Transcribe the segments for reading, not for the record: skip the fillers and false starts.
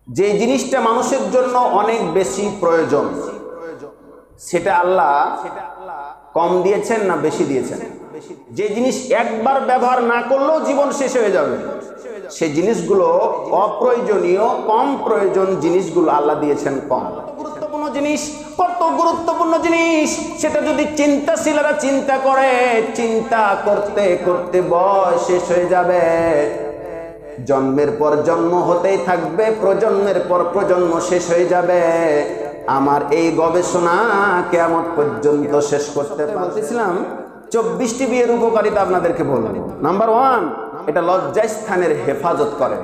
যে জিনিসটা মানুষের জন্য অনেক বেশি প্রয়োজন সেটা আল্লাহ কম দিয়েছেন না বেশি দিয়েছেন? যে জিনিস একবার ব্যবহার না করলেও জীবন শেষ হয়ে যাবে, সেই জিনিসগুলো অপ্রয়োজনীয়, কম প্রয়োজন জিনিসগুলো আল্লাহ দিয়েছেন কম। গুরুত্বপূর্ণ জিনিস, কত গুরুত্বপূর্ণ জিনিস সেটা যদি চিন্তাশীলরা চিন্তা করে, চিন্তা করতে করতে বয়স শেষ হয়ে যাবে, জন্মের পর জন্ম হতেই থাকবে, প্রজন্মের পর প্রজন্ম শেষ হয়ে যাবে। আমার এই গবেষণা কিয়ামত পর্যন্ত শেষ করতে বলতেছিলাম। 24টি বিয়ের উপকারিতা আপনাদেরকে বলবো। নাম্বার 1, এটা লজ্জাস্থানের হেফাজত করে।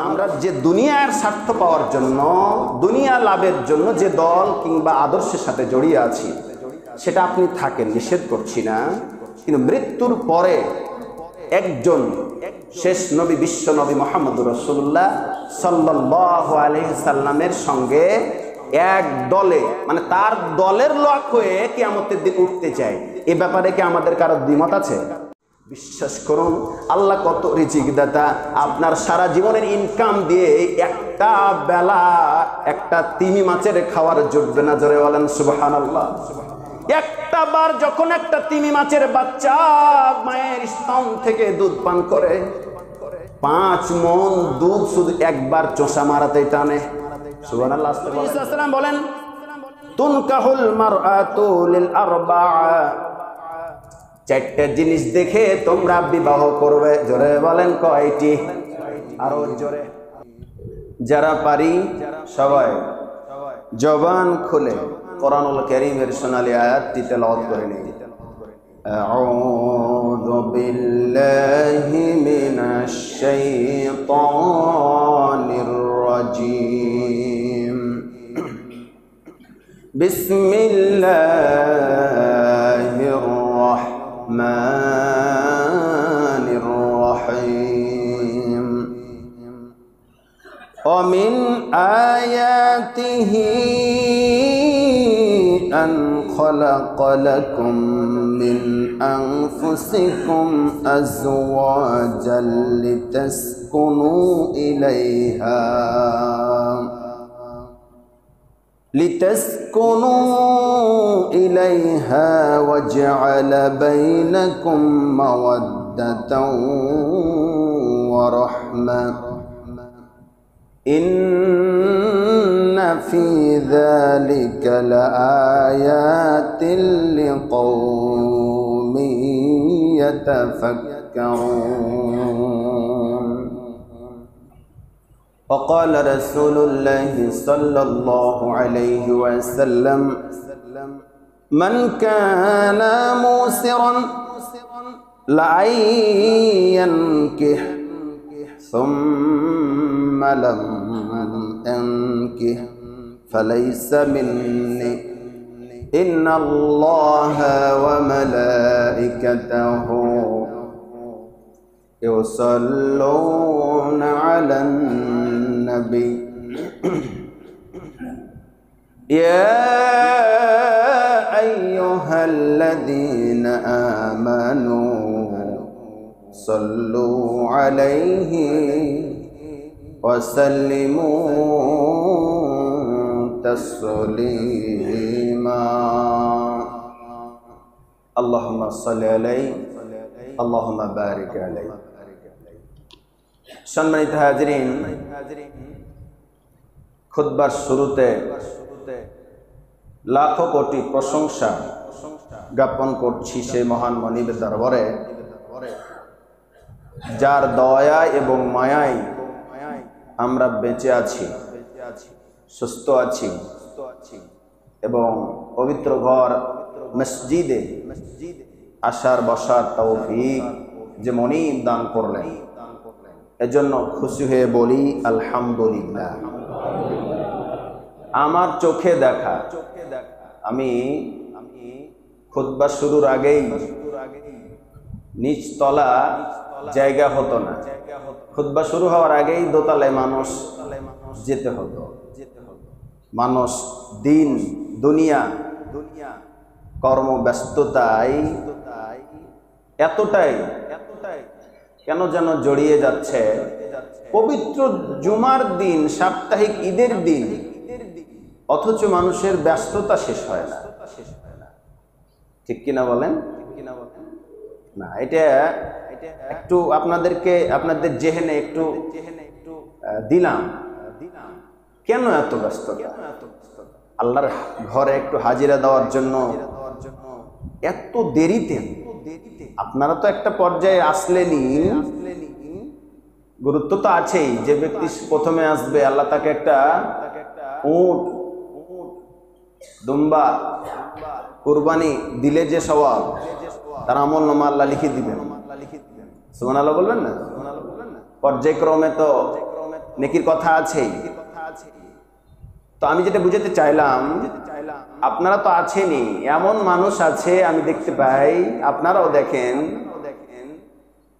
আমরা যে দুনিয়ার স্বার্থ পাওয়ার জন্য, দুনিয়া লাভের জন্য যে দল কিংবা আদর্শের সাথে জড়িয়ে আছি, সেটা আপনি থাকেন, নিষেধ করছি না, কিন্তু মৃত্যুর পরে একজন শেষ নবী, বিশ্ব নবী মুহাম্মদুর রাসূলুল্লাহ সাল্লাল্লাহু আলাইহি সাল্লামের সঙ্গে এক দলে, মানে তার দলের লোক হয়ে কিয়ামতের দিন উঠতে চায়। এ ব্যাপারে কি আমাদের কারো দ্বিমত আছে? বিশ্বাস করুন, আল্লাহ কত রিজিক দাতা। আপনার সারা জীবনের ইনকাম দিয়ে একটা বেলা একটা তিমি মাছের খাওয়ার জুটবে না। জোরে বলেন সুবহানাল্লাহ। একটা বার যখন একটা তিমি মাছের বাচ্চা মায়ের স্তন থেকে দুধ পান করে, 5 মণ দুধ শুধু একবার চোষা মারাতে টানে। সুবহানাল্লাহ। রাসূলুল্লাহ বলেন, তুনকাহুল মারআতু লিল আরবা'a, 4টা জিনিস দেখে তোমরা বিবাহ করবে। জোরে বলেন কয়টি? আরো জোরে। যারা পারি সবাই জবান খুলে কোরআনুল কারীমের সোনালী আয়াতটি তেলাওয়াত করে নিন। আউযু বিল্লাহি মিনাশ শাইতানির রাজীম। বিসমিল্লাহির রাহমানির রাহিম। ওয়া মিন আয়াতিহি أن خلق لكم من أنفسكم أزواجا لتسكنوا إليها وجعل بينكم مودة ورحمة إن في ذلك لآيات لقوم يتفكرون. وقال رسول الله صلى الله عليه وسلم من كان موسرا لأن ينكح ثم لم أنكح فليس مني إن الله وملائكته يصلون على النبي يا أيها الذين آمنوا صلوا عليه وسلموا تسليما اللهم صل عليه اللهم بارك عليه. সম্মানিত হাজিরিন, খুতবার শুরুতে লাখো কোটি প্রশংসা জ্ঞাপন করছি সেই মহান মনিবের দরবারে, যার দয়া এবং মায়ায় আমরা বেঁচে আছি, সুস্থ আছি এবং পবিত্র ঘর মসজিদে আসার বসার তৌফিক যে মনিব দান করলেন, এজন্য খুশি হয়ে বলি আলহামদুলিল্লাহ। আমার চোখে দেখা, আমি খুতবা শুরুর আগেই নিচতলা জায়গা হতো না, খুতবা শুরু হওয়ার আগেই দোতলায় মানুষ যেতে হতো। মানুষ দিন দুনিয়া কর্মব্যস্ততায় এতটাই কেন যেন জড়িয়ে যাচ্ছে, পবিত্র জুমার দিন, সাপ্তাহিক ঈদের দিন, অথচ মানুষের ব্যস্ততা শেষ হয় না। ঠিক কিনা বলেন? না, এটা একটু আপনাদের জেহেনে একটু দিলাম, কেন এত ব্যস্ততা? আল্লাহর ঘরে একটু হাজিরা দেওয়ার জন্য এত দেরিতে? আপনারা তো একটা পর্যায়ে আসলেনই, গুরুত্ব তো আছেই। যে ব্যক্তি প্রথমে আসবে, আল্লাহ তাকে একটা উট, দুম্বা কুরবানি দিলে যে সওয়াব, তার আমল নামা আল্লাহ লিখে দিবেন। সুবহানাল্লাহ বলবেন না? পর্যায়ক্রমে তো নেকির কথা আছেই। তো আমি যেটা বুঝাতে চাইলাম, আপনারা তো আছেনই, এমন মানুষ আছে আমি দেখতে পাই, আপনারাও দেখেন,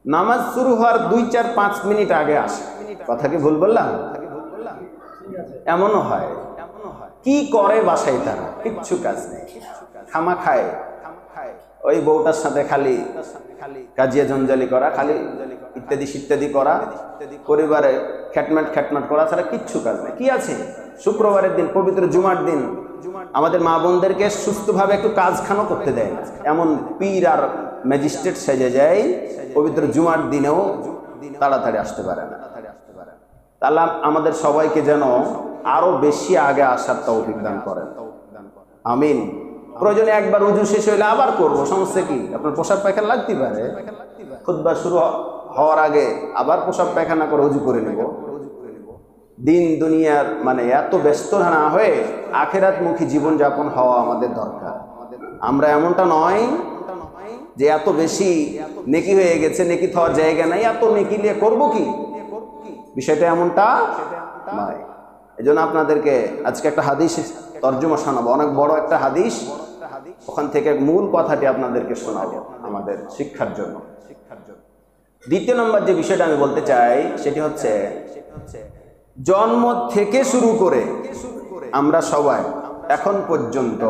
নামাজ শুরু হওয়ার 2-4-5 মিনিট আগে আসে। কথা কি ভুল বললাম? এমনও হয়। কি করে বাসায়? তারা কিচ্ছু কাজ নেই, খামা খায়, ওই বউটার সাথে খালি কাজিয়া জঞ্জালি করা, খালি ইত্যাদি ইত্যাদি করা, পরিবারে খ্যাটমাট করা ছাড়া কিচ্ছু কাজ নেই। কি আছে? শুক্রবারের দিন, পবিত্র জুমার দিন, আমাদের মা বোনদেরকে সুস্থভাবে একটু কাজখানো করতে দেয় না। এমন পীর আর ম্যাজিস্ট্রেট সেজে যায়, পবিত্র জুমার দিনেও তাড়াতাড়ি আসতে পারে না। তাহলে আমাদের সবাইকে যেন আরো বেশি আগে আসার তৌফিক দান করেন, আমিন। প্রয়োজনে একবার উজু শেষ হইলে আবার করবো, সমস্যা কি? আপনার পোশাক পায়খানা লাগতে পারে, খুতবা শুরু হওয়ার আগে আবার পোশাক পায়খানা করে উজু করে নেব। দিন দুনিয়ার মানে এত ব্যস্ত না হয়ে আখিরাতমুখী জীবন যাপন হওয়া আমাদের দরকার। আমরা এমনটা নয় যে এত বেশি নেকি হয়ে গেছে, নেকি থাকার জায়গা নাই, এত নেকি নিয়ে করবো কি? বিষয়টা এমনটা নয়। এই জন্য আপনাদেরকে আজকে একটা হাদিস তর্জমা শোনাবো, অনেক বড় একটা হাদিস, ওখান থেকে মূল কথাটি আপনাদেরকে শোনাবো আমাদের শিক্ষার জন্য। দ্বিতীয় নম্বর যে বিষয়টা আমি বলতে চাই সেটি হচ্ছে, জন্ম থেকে শুরু করে আমরা সবাই এখন পর্যন্ত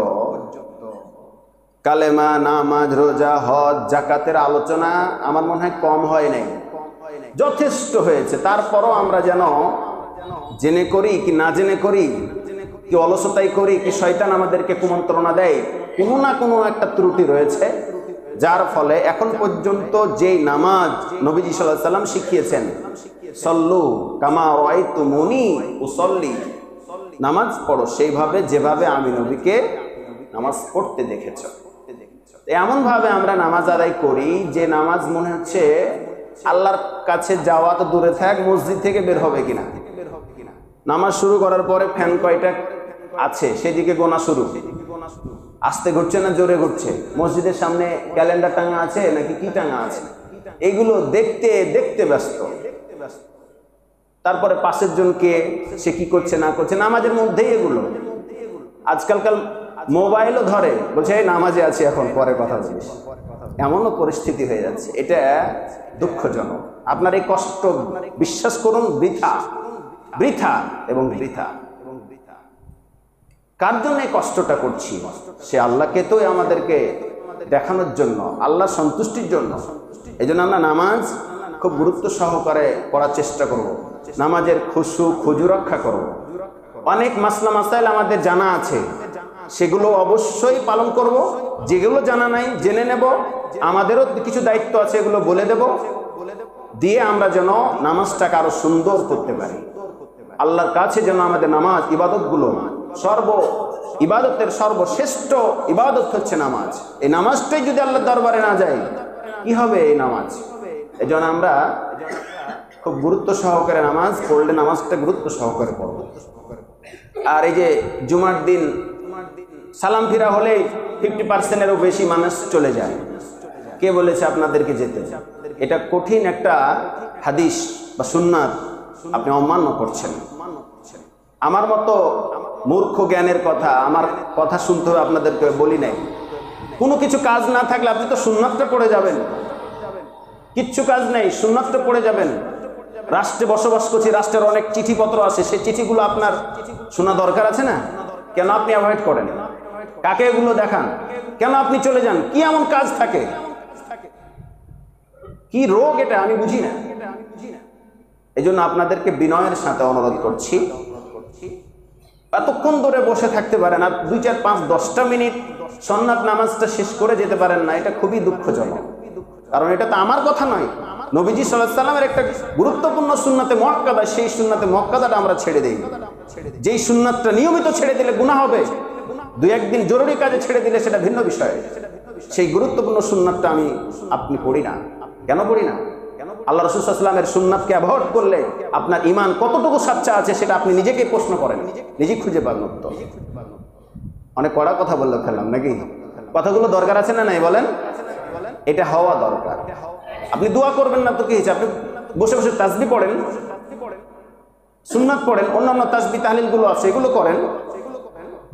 কালেমা, নামাজ, রোজা, হজ, জাকাতের আলোচনা আমার মনে হয় কম হয় নাই, যথেষ্ট হয়েছে। তারপরও আমরা যেন জেনে করি কি না জেনে করি, কি অলসতাই করি, কি শয়তান আমাদেরকে কুমন্ত্রণা দেয়, কোনো না কোনো একটা ত্রুটি রয়েছে, যার ফলে এখন পর্যন্ত যেই নামাজ নবীজি সাল্লাল্লাহু আলাইহি ওয়াসাল্লাম শিখিয়েছেন, সল্লু কামা রাআইতুমুনি উসাল্লি, নামাজ পড়ো সেইভাবে যেভাবে আমি নবীকে নামাজ পড়তে দেখেছ। এমন ভাবে আমরা নামাজ আদায় করি যে নামাজ মনে হচ্ছে আল্লাহর কাছে যাওয়া তো দূরে থাক, মসজিদ থেকে বের হবে কিনা। নামাজ শুরু করার পরে ফ্যান কয়টা আছে সেদিকে গোনা শুরু, আস্তে ঘুরছে না জোরে ঘুরছে, মসজিদের সামনে ক্যালেন্ডার টাঙা আছে নাকি কি টাঙা আছে, এগুলো দেখতে দেখতে ব্যস্ত। তারপরে পাশের জনকে সে কি করছে না করছে, নামাজের মধ্যেই এগুলো। আজকালকাল মোবাইলও ধরে, বলছে এই নামাজে আছে, এখন পরে কথা বলিস, এমনও পরিস্থিতি হয়ে যাচ্ছে। এটা দুঃখজনক। আপনার এই কষ্ট বিশ্বাস করুন বৃথা, বৃথা এবং বৃথা। কার জন্য এই কষ্টটা করছি? সে আল্লাহকে তো আমাদেরকে দেখানোর জন্য, আল্লাহর সন্তুষ্টির জন্য। এই জন্য আমরা নামাজ খুব গুরুত্ব সহকারে পড়ার চেষ্টা করব, নামাজের খুশু খুজু রক্ষা করব। অনেক মাসলা মাসাইল আমাদের জানা আছে, সেগুলো অবশ্যই পালন করব। যেগুলো জানা নাই জেনে নেব, আমাদেরও কিছু দায়িত্ব আছে, এগুলো বলে দেব, দিয়ে আমরা যেন নামাজটাকে আরো সুন্দর করতে পারি। আল্লাহর কাছে যেন আমাদের নামাজ ইবাদতগুলো ইবাদতের সর্বশ্রেষ্ঠ ইবাদত হচ্ছে নামাজ। এই নামাজটাই যদি আল্লাহর দরবারে না যায় কি হবে এই নামাজ? এই জন্য আমরা খুব গুরুত্ব সহকারে নামাজ পড়লে নামাজটা গুরুত্ব সহকারে পড়ব। আর এই যে জুমার দিন সালাম ফিরা হলে 50%-এরও বেশি মানুষ চলে যায়। কে বলেছে আপনাদেরকে যেতে? এটা কঠিন একটা হাদিস বা সুন্নাত আপনি অমান্য করছেন। আমার মতো মূর্খ জ্ঞানের কথা, আমার কথা শুনতে হবে আপনাদেরকে বলি নাই। কোনো কিছু কাজ না থাকলে আপনি তো সুন্নাতটা পড়ে যাবেন, কিচ্ছু কাজ নেই সুন্নাতটা পড়ে যাবেন। রাষ্ট্রে বসবাস করছি, রাষ্ট্রের অনেক চিঠিপত্র আছে, সেই চিঠিগুলো আপনার শোনা দরকার আছে না? কেন আপনি অ্যাভয়েড করেন? কাকে এগুলো দেখান? কেন আপনি চলে যান? কি এমন কাজ থাকে? কি রোগ এটা? আমি বুঝি না। এজন্য আপনাদেরকে বিনয়ের সাথে অনুরোধ করছি, এতক্ষণ ধরে বসে থাকতে পারেন আর 2, 4, 5, 10টা মিনিট সুন্নাত নামাজটা শেষ করে যেতে পারেন না, এটা খুবই দুঃখজনক। কারণ এটা তো আমার কথা নয়, নবীজি সাল্লাল্লাহু আলাইহি ওয়াসাল্লামের একটা গুরুত্বপূর্ণ সুন্নাতে মুআক্কাদা, সেই সুন্নাতে মুআক্কাদাটা আমরা ছেড়ে দেই। যেই সুন্নাতটা নিয়মিত ছেড়ে দিলে গুনাহ হবে, 2-1 দিন জরুরি কাজে ছেড়ে দিলে সেটা ভিন্ন বিষয়। সেই গুরুত্বপূর্ণ সুন্নাতটা আপনি পড়ি না। কেন পড়ি না? আল্লাহ রাসূল সাল্লাল্লাহু আলাইহি ওয়াসাল্লামের সুন্নাতকে অ্যাভয়েড করলে আপনার ঈমান কতটুকু সাচ্চা আছে সেটা আপনি নিজেকেই প্রশ্ন করেন, নিজেই খুঁজে পাবেন উত্তর। অনেক কড়া কথা বললে ফেললাম নাকি? কথাগুলো দরকার আছে না নাই বলেন? এটা হওয়া দরকার। আপনি দোয়া করবেন না তো কি হয়েছে? আপনি বসে বসে তাসবিহ পড়েন, সুন্নাত পড়েন, অন্যান্য তাসবিহ তাহলিলগুলো আছে এগুলো করেন।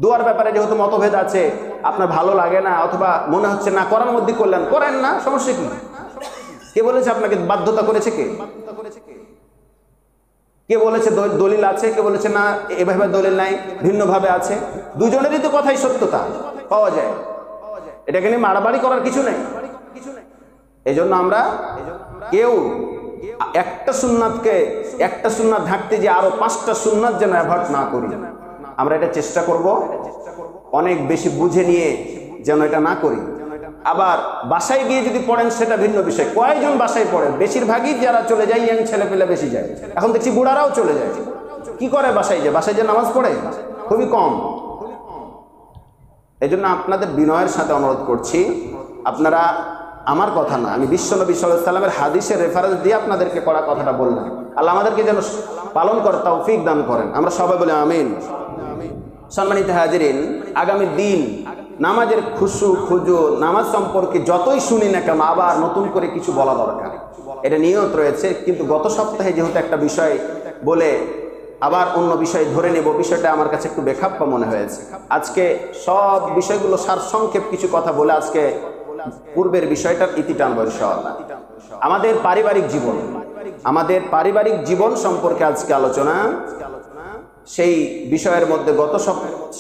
দোয়ার ব্যাপারে যেহেতু মতভেদ আছে, আপনার ভালো লাগে না অথবা মনে হচ্ছে না করার মধ্যে করলেন, করেন না, সমস্যা কি? কে বলেছে আপনাকে বাধ্যতা করেছে? কে বলেছে দলিল আছে? কে বলেছে না এভাবে দলিল নাই, ভিন্নভাবে আছে? দুজনেরই তো কথাই সত্যতা পাওয়া যায়, এটাকে নিয়ে মারামারি করার কিছু নেই। এজন্য আমরা কেউ একটা সুন্নাত ঢাকতে যে আরো 5টা সুন্নাত যেন অ্যাভয়েড না করি, আমরা এটা চেষ্টা করব অনেক বেশি বুঝে নিয়ে যেন এটা না করি। আবার বাসায় গিয়ে যদি পড়েন সেটা ভিন্ন বিষয়। কয়েকজন বাসায় পড়েন? বেশিরভাগই যারা চলে যায় ইয়াং ছেলেপেলে বেশি যায়, এখন দেখছি বুড়ারাও চলে যায়। কি করে বাসায় যে নামাজ পড়ে? খুবই কম। এই জন্য আপনাদের বিনয়ের সাথে অনুরোধ করছি, আপনারা, আমার কথা না, আমি বিশ্বনবী সাল্লাল্লাহু আলাইহি ওয়াসাল্লামের হাদিসের রেফারেন্স দিয়ে আপনাদেরকে করা কথাটা বললাম। আল্লাহ আমাদেরকে যেন পালন করে তৌফিক দান করেন, আমরা সবাই বলি আমিন। সম্মানিত হাজিরিন, আগামী দিন নামাজের খুজু নামাজ সম্পর্কে যতই শুনি না কেন আবার নতুন করে কিছু বলা দরকার, এটা নিয়ত রয়েছে। কিন্তু গত সপ্তাহে যেহেতু একটা বিষয় বলে আবার অন্য বিষয় ধরে নেব, বিষয়টা আমার কাছে একটু বেখাপ্পা মনে হয়েছে। আজকে সব বিষয়গুলো সারসংক্ষেপ কিছু কথা বলে আজকে পূর্বের বিষয়টার ইতি টানবো ইনশাআল্লাহ। আমাদের পারিবারিক জীবন সম্পর্কে আজকে আলোচনা। সেই বিষয়ের মধ্যে গত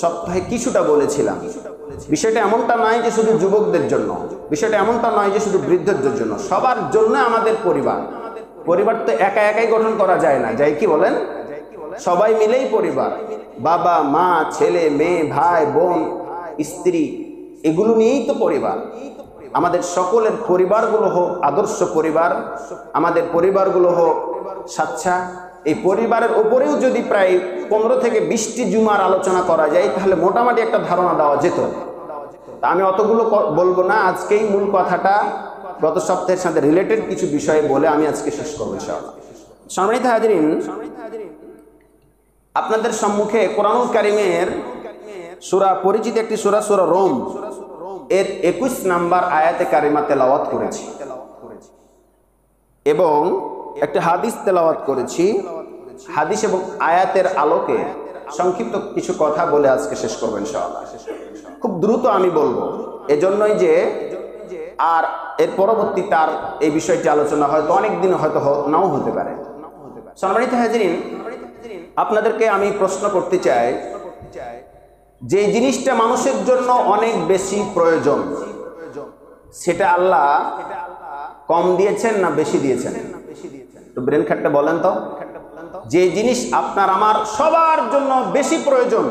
সপ্তাহে কিছুটা বলেছিলাম। বিষয়টা এমনটা নয় যে শুধু যুবকদের জন্য, বিষয়টা এমনটা নয় যে শুধু বৃদ্ধদের জন্য, সবার জন্য আমাদের পরিবার তো একাই গঠন করা যায় না, যাই কি বলেন? সবাই মিলেই পরিবার, বাবা মা ছেলে মেয়ে ভাই বোন স্ত্রী, এগুলো নিয়েই তো পরিবার। আমাদের সকলের পরিবারগুলো হোক আদর্শ পরিবার, আমাদের পরিবারগুলো হোক স্বাচ্ছা। এই পরিবারের উপরেও যদি প্রায় 15 থেকে 20টি জুমার আলোচনা করা যায় তাহলে মোটামুটি একটা ধারণা দেওয়া যেত। আমি অতগুলো বলবো না, আজকেই মূল কথাটা গত সপ্তাহের সাথে রিলেটেড কিছু বিষয় বলে আমি আজকে শেষ করবো ইনশাআল্লাহ। সম্মানিত হাজিরিন, আপনাদের সম্মুখে কোরআনুল কারীমের সূরা পরিচিত একটি সূরা রোম এর 21 নম্বর আয়াতে কারিমা তেলাওয়াত করেছি এবং একটা হাদিস তেলাওয়াত করেছি। হাদিস এবং আয়াতের আলোকে সংক্ষিপ্ত কিছু কথা বলে আজকে শেষ করবো ইনশাআল্লাহ। খুব দ্রুত আমি বলবো, এজন্যই যে আর এর পরবর্তী তার এই বিষয়টি আলোচনা হয়তো অনেক দিন হয়তো নাও হতে পারে। সম্মানিত হাজিরিন, আপনাদেরকে আমি প্রশ্ন করতে চাই, যে জিনিসটা মানুষের জন্য অনেক বেশি প্রয়োজন সেটা আল্লাহ কম দিয়েছেন না বেশি দিয়েছেন? তো ব্রেন খাটটা বলেন তো। যে জিনিস আপনার আমার সবার জন্য বেশি প্রয়োজন,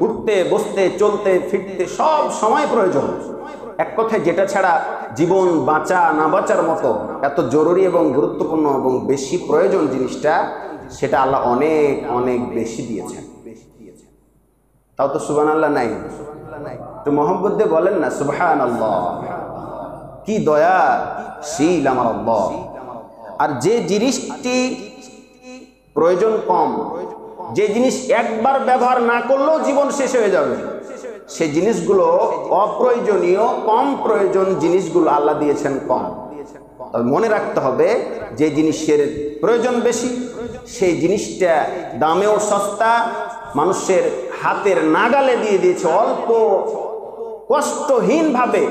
উঠতে বসতে চলতে ফিরতে সব সময় প্রয়োজন, এক কথায় যেটা ছাড়া জীবন বাঁচা না বাঁচার মতো এত জরুরি এবং গুরুত্বপূর্ণ এবং বেশি প্রয়োজন জিনিসটা, সেটা আল্লাহ অনেক অনেক বেশি দিয়েছেন। তাও তো সুবহানাল্লাহ নাই? তো মোহাম্মদ দিয়ে বলেন না সুবহানাল্লাহ, কি দয়াশীল আমার আল্লাহ। আর যে জিনিসটি প্রয়োজন কম, যে জিনিস একবার ব্যবহার না করলেও জীবন শেষ হয়ে যাবে, সেই জিনিসগুলো অপ্রয়োজনীয় কম প্রয়োজন জিনিসগুলো আল্লাহ দিয়েছেন কম। তবে মনে রাখতে হবে যে জিনিসের প্রয়োজন বেশি সেই জিনিসটা দামেও সস্তা, মানুষের হাতের নাগালে দিয়ে দিয়েছে অল্প কষ্টহীন ভাবে।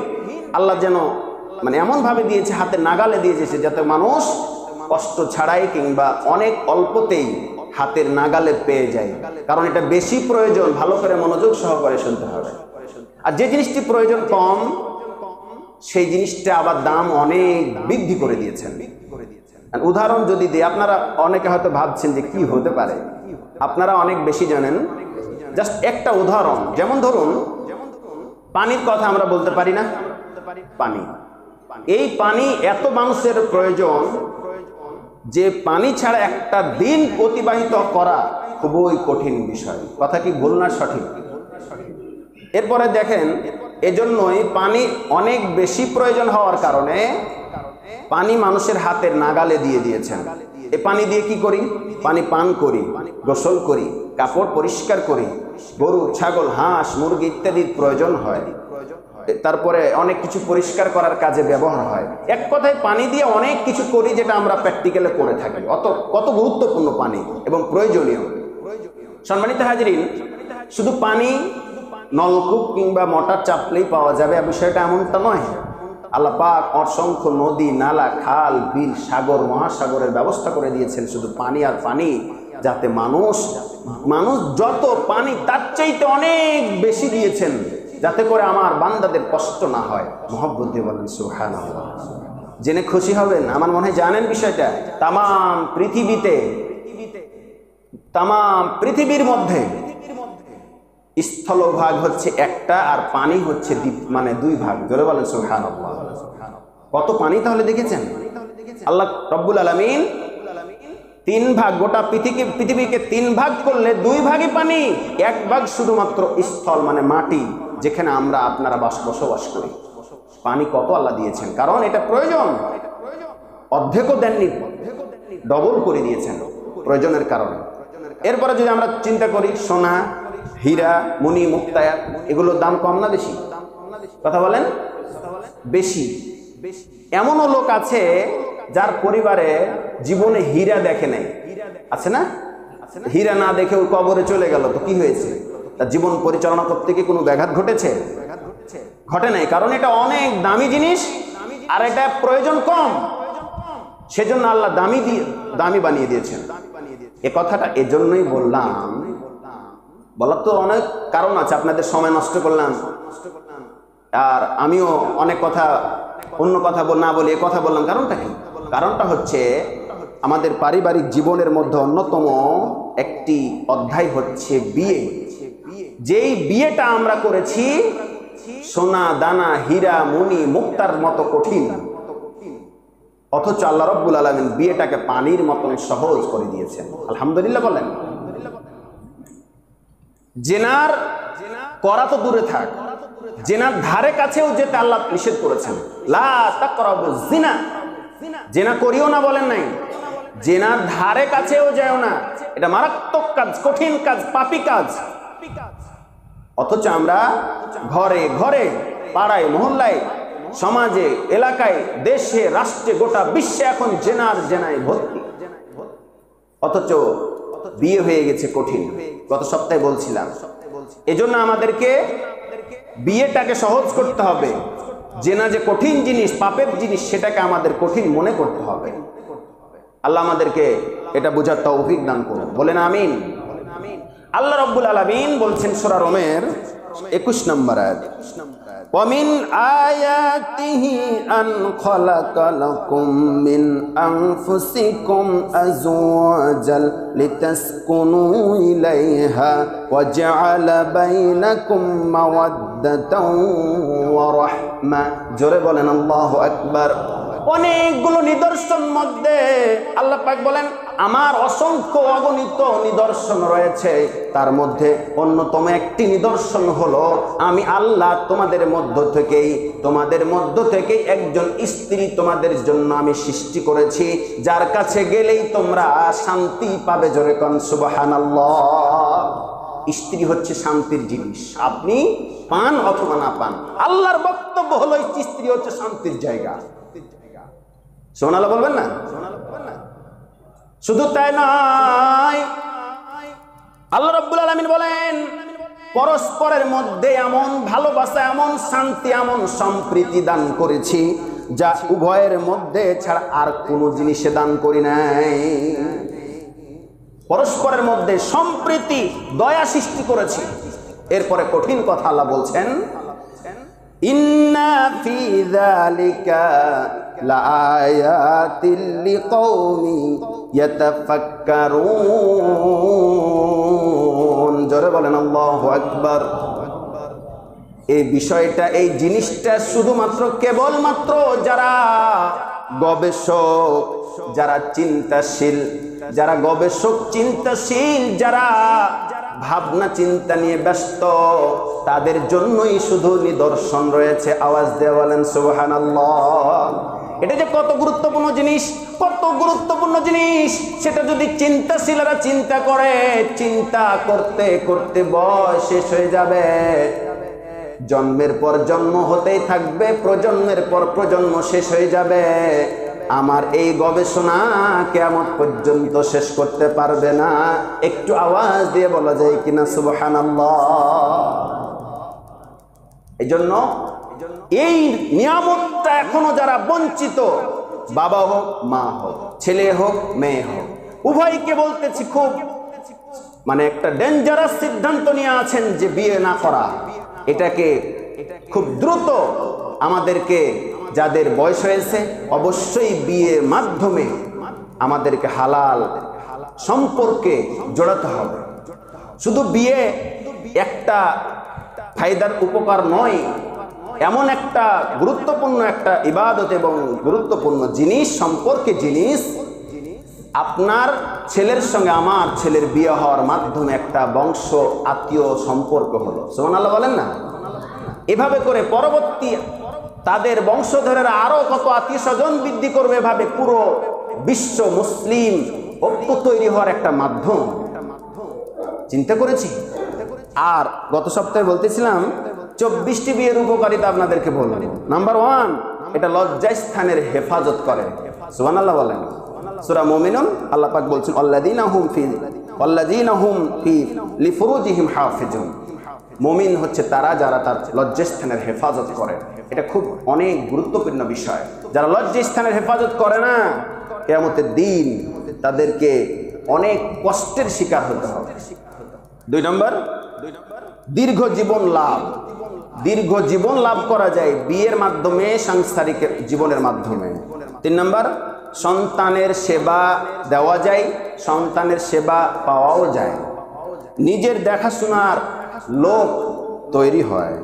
আল্লাহ যেন এমন ভাবে দিয়েছে, হাতের নাগালে দিয়েছে যাতে মানুষ কষ্ট ছাড়াই কিংবা অনেক অল্পতেই হাতের নাগালে পেয়ে যায়। কারণ এটা বেশি প্রয়োজন, ভালো করে মনোযোগ সহকারে শুনতে হবে। আর যে জিনিসটি প্রয়োজন কম সেই জিনিসটা আবার দাম অনেক বৃদ্ধি করে দিয়েছেন। উদাহরণ যদি দিই, আপনারা অনেকে হয়তো ভাবছেন যে কি হতে পারে, আপনারা অনেক বেশি জানেন। জাস্ট একটা উদাহরণ, যেমন ধরুন পানির কথা আমরা বলতে পারি না, পানি, এই পানি এত মানুষের প্রয়োজন যে পানি ছাড়া একটা দিন অতিবাহিত করা খুবই কঠিন বিষয়। কথা কি ভুল না সঠিক? এরপরে দেখেন, এজন্যই পানি অনেক বেশি প্রয়োজন হওয়ার কারণে পানি মানুষের হাতের নাগালে দিয়ে দিয়েছেন। এ পানি দিয়ে কি করি? পানি পান করি, গোসল করি, কাপড় পরিষ্কার করি, গরু, ছাগল, হাঁস, মুরগি ইত্যাদির প্রয়োজন হয়, তারপরে অনেক কিছু পরিষ্কার করার কাজে ব্যবহার হয়। এক কথায় পানি দিয়ে অনেক কিছু করি যেটা আমরা প্র্যাকটিক্যালে করে থাকি। কত গুরুত্বপূর্ণ পানি এবং প্রয়োজনীয়। সম্মানিত হাজরিন, শুধু পানি নলকূপ কিংবা মোটর চাপলেই পাওয়া যাবে বিষয়টা এমনটা নয়। আল্লাহ পাক অসংখ্য নদী, নালা, খাল, বিল, সাগর, মহাসাগরের ব্যবস্থা করে দিয়েছেন শুধু পানি আর পানি, যাতে মানুষ যত পানি তার চাইতে অনেক বেশি দিয়েছেন, যাতে করে আমার বান্দাদের কষ্ট না হয়। মহব্বত দিয়ে বলেন সুবহানাল্লাহ। জেনে খুশি হবেন, আমার মনে হয় জানেন বিষয়টা। তাম পৃথিবীর মধ্যে স্থলভাগ হচ্ছে একটা আর পানি হচ্ছে মানে 2 ভাগ। জোরে বলেন সুবহানাল্লাহ। কত পানি তাহলে দেখেছেন? আল্লাহ রব্বুল আলামিন 3 ভাগ, গোটা পৃথিবীকে 3 ভাগ করলে 2 ভাগই পানি, 1 ভাগ শুধুমাত্র স্থল মানে মাটি, যেখানে আমরা আপনারা বসবাস করি। পানি কত আল্লাহ দিয়েছেন, কারণ এটা প্রয়োজন। অর্ধেকও দেননি, ডবল করে দিয়েছেন প্রয়োজনের কারণে। এরপরে যদি আমরা চিন্তা করি, সোনা, হীরা, মণি, মুক্তায়া, এগুলোর দাম কম না বেশি? কথা বলেন, বেশি। এমনও লোক আছে যার পরিবারে জীবনে হীরা দেখে নাই, আছে না? হীরা না দেখে ওর কবরে চলে গেল, তো কি হয়েছে? তার জীবন পরিচালনা করতে কি কোনো ব্যাঘাত ঘটেছে? ঘটে নাই, কারণ এটা অনেক দামি জিনিস আর এটা প্রয়োজন কম, সেজন্য আল্লাহ দামি বানিয়ে দিয়েছেন। এ কথাটা এজন্যই বললাম, বলার তো অনেক কারণ আছে, আপনাদের সময় নষ্ট করলাম আর আমিও অনেক কথা অন্য কথা না বলে এ কথা বললাম। কারণটা কি? কারণটা হচ্ছে আমাদের পারিবারিক জীবনের মধ্যে অন্যতম একটি অধ্যায় হচ্ছে বিয়ে। যেই বিয়েটা আমরা করেছি সোনা, দানা, হীরা, মণি, মুক্তার মতো কঠিন, অথচ আল্লাহ রব্বুল আলামিন বিয়েটাকে পানির মতন সহজ করে দিয়েছেন। আলহামদুলিল্লাহ বলেন। জেনার করা তো দূরে থাক, জেনার ধারে কাছেও যেতে আল্লাহ নিষেধ করেছেন। লা তাকরাবুজ জিনা, জেনা করিও না বলেন নাই, জেনার ধারে কাছেও যাও না। এটা মারাত্মক কাজ, কঠিন কাজ, পাপী কাজ। অথচ আমরা ঘরে ঘরে, পাড়ায়, মহল্লায়, সমাজে, এলাকায়, দেশে, রাষ্ট্রে, গোটা বিশ্বে এখন জেনায় ভর্তি। অথচ বিয়ে হয়ে গেছে কঠিন। গত সপ্তাহে বলছিলাম, এজন্য আমাদেরকে বিয়েটাকে সহজ করতে হবে। জেনা যে কঠিন জিনিস, পাপের জিনিস, সেটাকে আমাদের কঠিন মনে করতে হবে। আল্লাহ আমাদেরকে এটা বোঝার তৌফিক দান করুন, বলেন আমিন। আল্লাহ রব্বুল আলামিন বলছেন সূরা রুমের 21 নম্বর আয়াত, وَمِنْ آيَاتِهِ أَنْ خَلَقَ لَكُم مِّنْ أَنفُسِكُمْ أَزْوَاجًا لِتَسْكُنُوا إِلَيْهَا وَجَعَلَ بَيْنَكُم مَّوَدَّةً وَرَحْمَةً। জোরে বলেন আল্লাহু আকবার। অনেকগুলো নিদর্শন মধ্যে আল্লাহ পাক বলেন আমার অসংখ্য অগণিত নিদর্শন রয়েছে, তার মধ্যে অন্যতম একটি নিদর্শন হলো আমি আল্লাহ তোমাদের মধ্য থেকে একজন স্ত্রী তোমাদের জন্য আমি সৃষ্টি করেছি, যার কাছে গেলেই তোমরা শান্তি পাবে। জোরে কোন সুবহানাল্লাহ। স্ত্রী হচ্ছে শান্তির জিনিস, আপনি পান অথবা না পান। আল্লাহর বক্তব্য হলো স্ত্রী হচ্ছে শান্তির জায়গা। সুবহানাল্লাহ বলবেন না? শুধু তাই নয়, আল্লাহ রাব্বুল আলামিন বলেন পরস্পরের মধ্যে এমন ভালোবাসা, এমন শান্তি, এমন সম্প্রীতি দান করেছি যা উভয়ের মধ্যে ছাড়া আর কোনো জিনিসে দান করি নাই। পরস্পরের মধ্যে সম্প্রীতি, দয়া সৃষ্টি করেছি। এরপরে কঠিন কথা আল্লাহ বলছেন, ইন্না ফি যালিকা লাআয়াতিল লিকাউমি ইয়াতাফাক্কারুন। জোরে বলেন আল্লাহু আকবার। এই বিষয়টা, এই জিনিসটা শুধুমাত্র কেবলমাত্র যারা গবেষক, যারা চিন্তাশীল, যারা গবেষক চিন্তাশীল, যারা ভাবনা চিন্তা নিয়ে ব্যস্ত, তাদের জন্যই শুধু নিদর্শন রয়েছে। আওয়াজ দিয়ে বলেন সুবহানাল্লাহ। এটা যে কত গুরুত্বপূর্ণ জিনিস, কত গুরুত্বপূর্ণ জিনিস, সেটা যদি চিন্তাশীলরা চিন্তা করে, চিন্তা করতে করতে বয়স শেষ হয়ে যাবে, জন্মের পর জন্ম হতেই থাকবে, প্রজন্মের পর প্রজন্ম শেষ হয়ে যাবে, আমার এই গবেষণা কিয়ামত পর্যন্ত শেষ করতে পারবে না। একটু আওয়াজ দিয়ে বলা যায় কিনা সুবহানাল্লাহ। এজন্য এই নিয়ামতটা এখনো যারা বঞ্চিত, বাবা হোক মা হোক, ছেলে হোক মেয়ে হোক, উভয়কে বলতেছি, খুব একটা ডেঞ্জারাস সিদ্ধান্ত নিয়ে আছেন যে বিয়ে না করা। এটাকে খুব দ্রুত আমাদেরকে, যাদের বয়স হয়েছে, অবশ্যই বিয়ের মাধ্যমে আমাদেরকে হালাল সম্পর্কে জড়াতে হবে। শুধু বিয়ে একটা ফায়দার উপকার নয়, এমন একটা গুরুত্বপূর্ণ একটা ইবাদত এবং গুরুত্বপূর্ণ জিনিস, সম্পর্কে জিনিস। আপনার ছেলের সঙ্গে আমার ছেলের বিয়ে হওয়ার মাধ্যমে একটা বংশ আত্মীয় সম্পর্ক হলো, সুবহানাল্লাহ বলেন না? এভাবে করে পরবর্তী তাদের বংশধরেরা আরো কত আত্মীয় স্বজন বৃদ্ধি করবে, এভাবে পুরো বিশ্ব মুসলিম ঐক্য তৈরি হওয়ার একটা মাধ্যম। চিন্তা করেছি। আর গত সপ্তাহে বলতেছিলাম 24টি বিয়ের উপকারিতা আপনাদেরকে বলবো। নাম্বার 1, এটা লজ্জাস্থানের হেফাজত করে। সুবহানাল্লাহ বলেন। সূরা মুমিনুন আল্লাহ পাক বলছেন, আল্লাযীনা হুম ফি লিফুরুজিহিম হাফিজুন। মুমিন হচ্ছে তারা যারা তার লজ্জাস্থানের হেফাজত করে। এটা খুব অনেক গুরুত্বপূর্ণ বিষয়। যারা লজ্জাস্থানের হেফাজত করে না, কিয়ামতের দিন তাদেরকে অনেক কষ্টের শিকার হতে হবে। 2 নম্বর, দীর্ঘ জীবন লাভ। দীর্ঘ জীবন লাভ করা যায় বিয়ের মাধ্যমে, সাংসারিক জীবনের মাধ্যমে। 3 নম্বর, সন্তানের সেবা দেওয়া যায়, সন্তানের সেবা পাওয়াও যায়। নিজের দেখাশোনার লোক তৈরি হয়।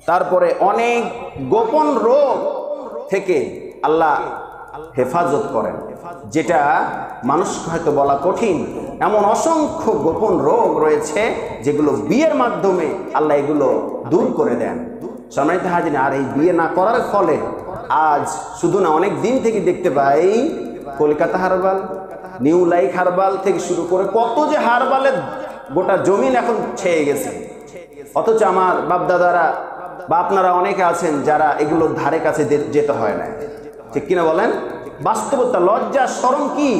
তারপরে অনেক গোপন রোগ থেকে আল্লাহ হেফাজত করেন, যেটা মানুষকে হয়তো বলা কঠিন। এমন অসংখ্য গোপন রোগ রয়েছে যেগুলো বিয়ের মাধ্যমে আল্লাহ এগুলো দূর করে দেন। সম্মানিত হাজির, আর এই বিয়ে না করার ফলে আজ শুধু না, অনেক দিন থেকে দেখতে পাই Kolkata herbal, new like herbal থেকে শুরু করে কত যে হারবালের গোটা জমিন এখন ছেয়ে গেছে। অথচ আমার বাপদাদারা বা আপনারা অনেকে আছেন যারা এগুলোর ধারে কাছে যেতে হয় না। ঠিক কিনা বলেন? বাস্তবতা, লজ্জা শরম কি,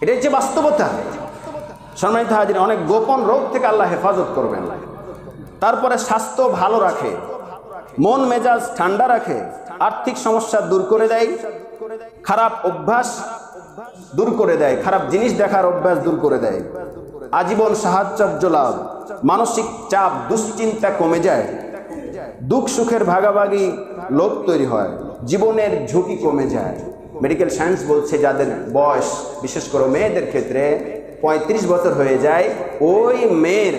এটা হচ্ছে বাস্তবতা। সম্মানিত হাজির, অনেক গোপন রোগ থেকে আল্লাহ হেফাজত করবেন। তারপরে স্বাস্থ্য ভালো রাখে, মন মেজাজ ঠান্ডা রাখে, আর্থিক সমস্যা দূর করে দেয়, খারাপ অভ্যাস দূর করে দেয়, খারাপ জিনিস দেখার অভ্যাস দূর করে দেয়, আজীবন সাহায্য লাভ, মানসিক চাপ দুশ্চিন্তা কমে যায়, দুঃখ সুখের ভাগাভাগি লোক তৈরি হয়, জীবনের ঝুঁকি কমে যায়। মেডিকেল সায়েন্স বলছে যাদের বয়স, বিশেষ করে মেয়েদের ক্ষেত্রে 35 বছর হয়ে যায়, ওই মেয়ের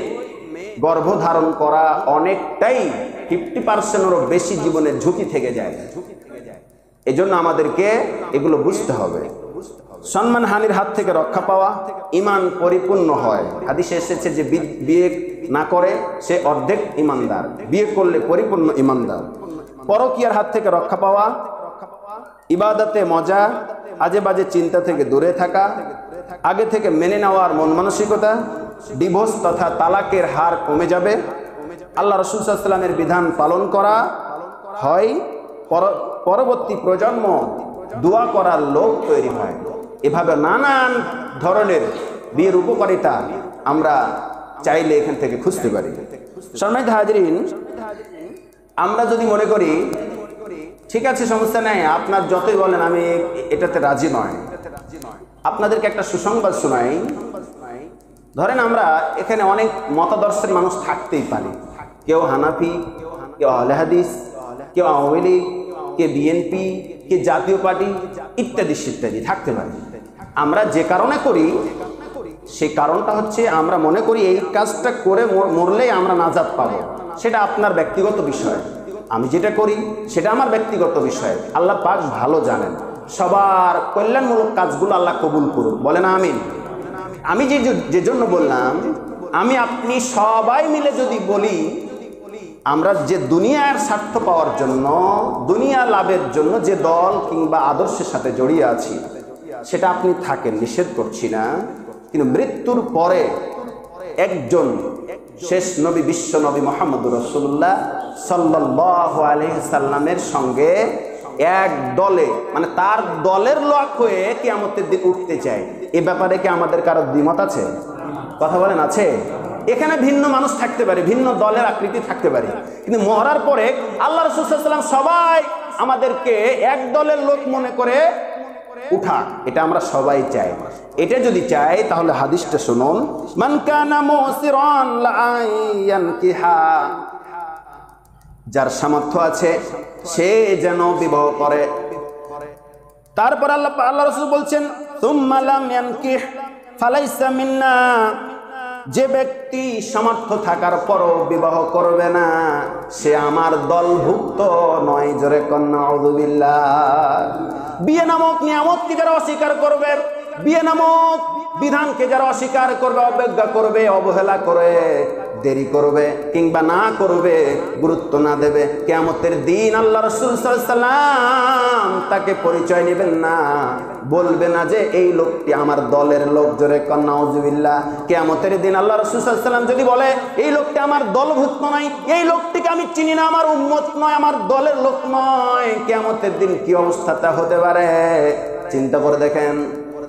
গর্ভধারণ করা অনেকটাই 50%-এরও বেশি জীবনের ঝুঁকি থেকে যায়। এজন্য আমাদেরকে এগুলো বুঝতে হবে। সম্মানহানির হাত থেকে রক্ষা পাওয়া, ঈমান পরিপূর্ণ হয়। হাদিসে এসেছে যে বিয়ে না করে সে অর্ধেক ঈমানদার, বিয়ে করলে পরিপূর্ণ ঈমানদার। পরকীয়ার হাত থেকে রক্ষা পাওয়া, ইবাদতে মজা, আজে বাজে চিন্তা থেকে দূরে থাকা, আগে থেকে মেনে নেওয়ার মন মানসিকতা, ডিভোর্স তথা তালাকের হার কমে যাবে, আল্লাহ রাসূল সাল্লাল্লাহু আলাইহি ওয়াসাল্লামের বিধান পালন করা হয়, পরবর্তী প্রজন্ম দোয়া করার লোক তৈরি হয়। এভাবে নানান ধরনের বিয়ের উপকারিতা আমরা চাইলে এখান থেকে খুঁজতে পারি। সম্মানিত হাজিরিন, আমরা যদি মনে করি ঠিক আছে সমস্যা নাই, আপনার যতই বলেন আমি এটাতে রাজি নয়, আপনাদেরকে একটা সুসংবাদ শোনাই। ধরেন আমরা এখানে অনেক মতাদর্শের মানুষ থাকতেই পারি, কেউ হানাফি, কেউ আহলে হাদিস, কেউ আওয়ামী লীগ, কে বিএনপি, কে জাতীয় পার্টি ইত্যাদি ইত্যাদি থাকতে পারে। আমরা যে কারণে করি সেই কারণটা হচ্ছে আমরা মনে করি এই কাজটা করে মরলেই আমরা নাজাত পাবো। সেটা আপনার ব্যক্তিগত বিষয়, আমি যেটা করি সেটা আমার ব্যক্তিগত বিষয়। আল্লাহ পাক ভালো জানেন। সবার কল্যাণমূলক কাজগুলো আল্লাহ কবুল করুন, বলেন আমিন। আমি যে জন্য বললাম, আমি আপনি সবাই মিলে যদি বলি আমরা যে দুনিয়ার স্বার্থ পাওয়ার জন্য, দুনিয়া লাভের জন্য যে দল কিংবা আদর্শের সাথে জড়িয়ে আছি সেটা আপনি থাকেন, নিষেধ করছি না, কিন্তু মৃত্যুর পরে একজন শেষ নবী, বিশ্ব নবী মুহাম্মদুর রাসূলুল্লাহ সাল্লাল্লাহু আলাইহি সাল্লামের সঙ্গে এক দলে, মানে তার দলের লোক হয়ে কিয়ামতের দিন উঠতে চায়, এ ব্যাপারে কি আমাদের কারো দ্বিমত আছে? কথা বলেন, আছে? এখানে ভিন্ন মানুষ থাকতে পারে, ভিন্ন দলের আকৃতি থাকতে পারে, কিন্তু মরার পরে আল্লাহ রাসূল সাল্লাল্লাহু আলাইহি ওয়াসাল্লাম সবাই আমাদেরকে এক দলের লোক মনে করে উঠা, এটা আমরা সবাই চাই। এটা যদি চাই তাহলে হাদিসটা শুনুন, মান কানা মুসিরান লায়ানকিহা, যার সামর্থ্য আছে সে যেন বিবাহ করে। তারপর আল্লাহ রাসূল বলছেন সুম্মা লাম ইয়ানকিহ ফালাইসা মিন্না, যে ব্যক্তি সামর্থ্য থাকার পরও বিবাহ করবে না সে আমার দলভুক্ত নয়। জোরে কন্যা আউযুবিল্লাহ। বিয়ে নামক নিয়ামতকে যারা অস্বীকার করবে, বিয়ে নামক বিধানকে যারা অস্বীকার করবে, অবজ্ঞা করবে, অবহেলা করে, দেরি করবে কিংবা না করবে, গুরুত্ব না দেবে, কিয়ামতের দিন আল্লাহ রাসূল সাল্লাল্লাহু আলাইহি ওয়াসাল্লাম তাকে পরিচয় নেবেন না, বলবে না যে এই লোকটি আমার দলের লোক। জোরে কন্যা আউযুবিল্লাহ। কিয়ামতের দিন আল্লাহ রাসূল সাল্লাল্লাহু আলাইহি ওয়াসাল্লাম যদি বলে এই লোকটি আমার দলভুক্ত নয়, এই লোকটিকে আমি চিনি না, আমার উম্মত নয়, আমার দলের লোক নয়, কিয়ামতের দিন কি অবস্থাটা হতে পারে চিন্তা করে দেখেন।